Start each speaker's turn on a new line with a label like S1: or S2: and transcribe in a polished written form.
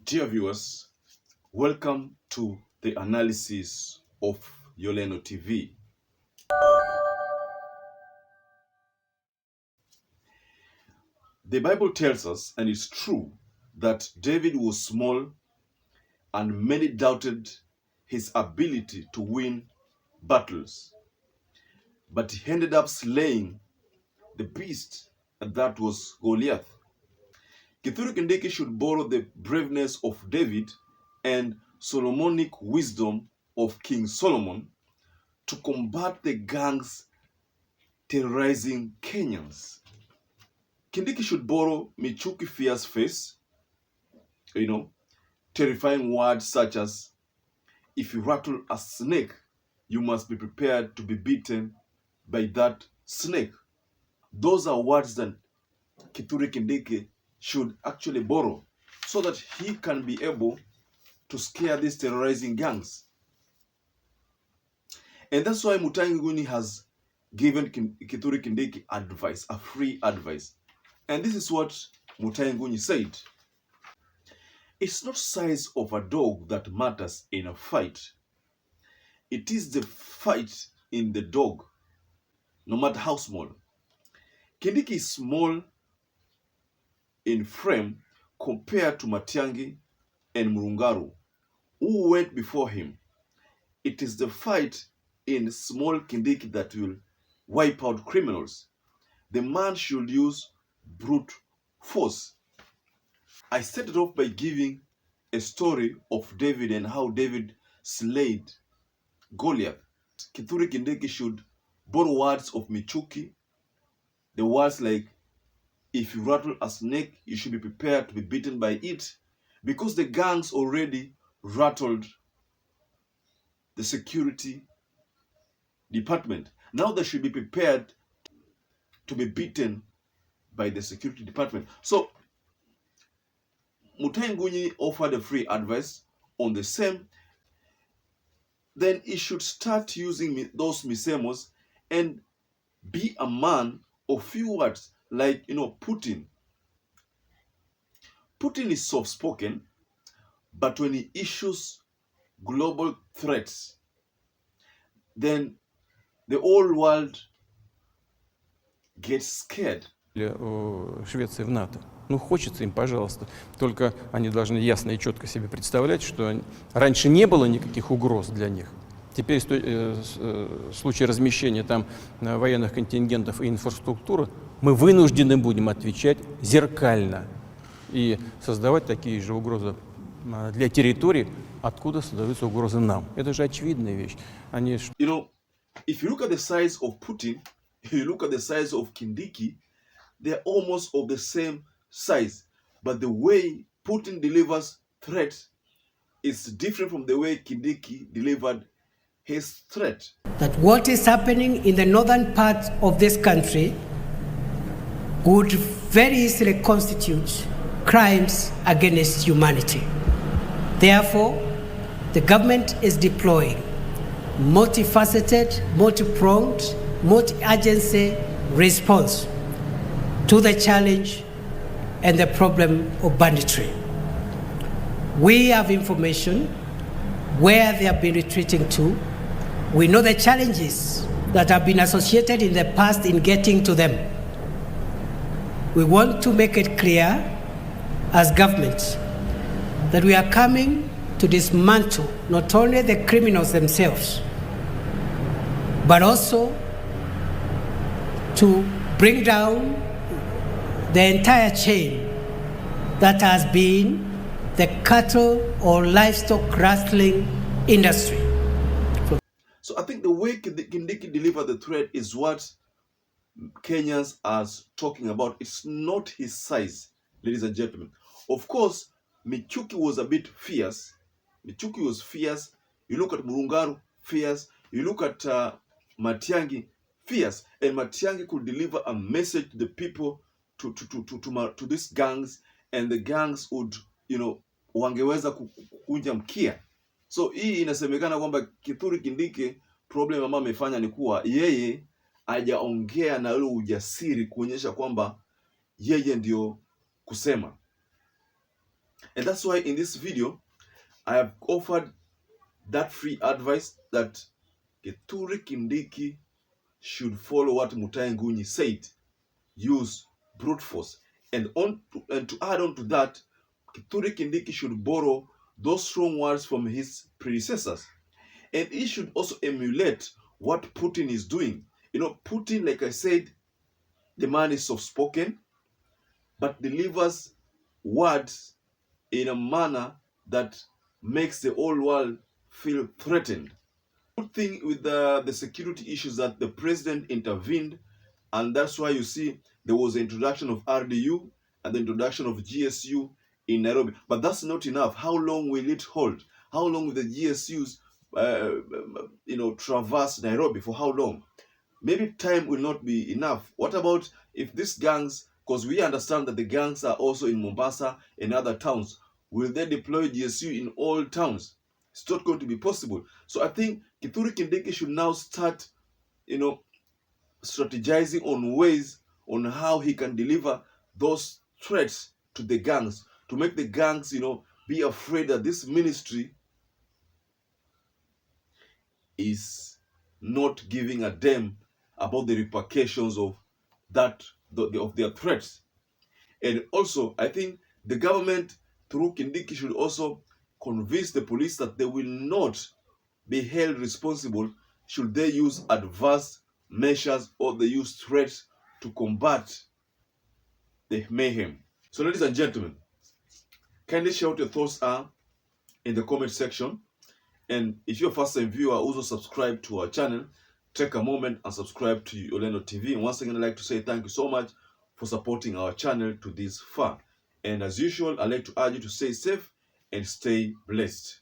S1: Dear viewers, welcome to the analysis of Yoleno TV. The Bible tells us, and it's true, that David was small and many doubted his ability to win battles. But he ended up slaying the beast, and that was Goliath. Kithure Kindiki should borrow the braveness of David and Solomonic wisdom of King Solomon to combat the gangs terrorizing Kenyans. Kindiki should borrow Michuki Fierce face, terrifying words such as, if you rattle a snake, you must be prepared to be beaten by that snake. Those are words that Kithure Kindiki should actually borrow so that he can be able to scare these terrorizing gangs. And that's why MUTAHI NGUNYI has given Kithure Kindiki advice, a free advice. And this is what MUTAHI NGUNYI said. It's not size of a dog that matters in a fight. It is the fight in the dog, no matter how small. Kindiki is small in frame compared to Matiang'i and Murungaru, who went before him. It is the fight in small Kindiki that will wipe out criminals. The man should use brute force. I started off by giving a story of David and how David slayed Goliath. Kithure Kindiki should borrow words of Michuki, the words like, if you rattle a snake, you should be prepared to be beaten by it, because the gangs already rattled the security department. Now they should be prepared to be beaten by the security department. So MUTAHI NGUNYI offered a free advice on the same. Then he should start using those misemos and be a man of few words, like Putin. Putin is soft-spoken, but when he issues global threats, then the whole world gets scared.
S2: Швеции в НАТО. Хочется им, пожалуйста. Только они должны ясно и четко себе представлять, что раньше не было никаких угроз для них. Теперь в случае размещения там военных контингентов и инфраструктуры мы вынуждены будем отвечать зеркально и создавать такие же угрозы для территорий, откуда создаются угрозы нам. Это же очевидная вещь.
S1: If you look at the size of Putin, if you look at the size of Kindiki, they're almost of the same size. But the way Putin delivers threats is different from the way Kindiki delivered his threat.
S3: That what is happening in the northern part of this country would very easily constitute crimes against humanity. Therefore, the government is deploying multifaceted, multi-pronged, multi-agency response to the challenge and the problem of banditry. We have information where they have been retreating to. We know the challenges that have been associated in the past in getting to them. We want to make it clear as government that we are coming to dismantle not only the criminals themselves, but also to bring down the entire chain that has been the cattle or livestock rustling industry.
S1: So I think the way Kindiki delivered the threat is what Kenyans are talking about. It's not his size, ladies and gentlemen. Of course, Michuki was a bit fierce. Michuki was fierce. You look at Murungaru, fierce. You look at Matiang'i, fierce. And Matiang'i could deliver a message to the people, to these gangs, and the gangs would, wangeweza kukunja mkia. So hii inasemekana kwamba Kithure Kindiki problem ambayo amefanya ni kuwa yeye hajaongea na ule ujasiri kuonyesha kwamba yeye ndio kusema. And that's why in this video, I have offered that free advice that Kithure Kindiki should follow what MUTAHI NGUNYI said, use brute force. And to add on to that, Kithure Kindiki should borrow those strong words from his predecessors. And he should also emulate what Putin is doing. You know, Putin, like I said, the man is soft-spoken, but delivers words in a manner that makes the whole world feel threatened. Good thing with the security issues that the president intervened, and that's why you see there was the introduction of RDU and the introduction of GSU in Nairobi. But that's not enough. How long will it hold? How long will the GSUs traverse Nairobi? For how long? Maybe time will not be enough. What about if these gangs, because we understand that the gangs are also in Mombasa and other towns, will they deploy GSU in all towns? It's not going to be possible. So I think Kithure Kindiki should now start, strategizing on ways on how he can deliver those threats to the gangs, to make the gangs, be afraid that this ministry is not giving a damn about the repercussions of their threats. And also, I think the government through Kindiki should also convince the police that they will not be held responsible should they use adverse measures or they use threats to combat the mayhem. So ladies and gentlemen, kindly share what your thoughts are in the comment section. And if you're a first-time viewer, also subscribe to our channel. Take a moment and subscribe to Orlando TV. And once again, I'd like to say thank you so much for supporting our channel to this far. And as usual, I'd like to urge you to stay safe and stay blessed.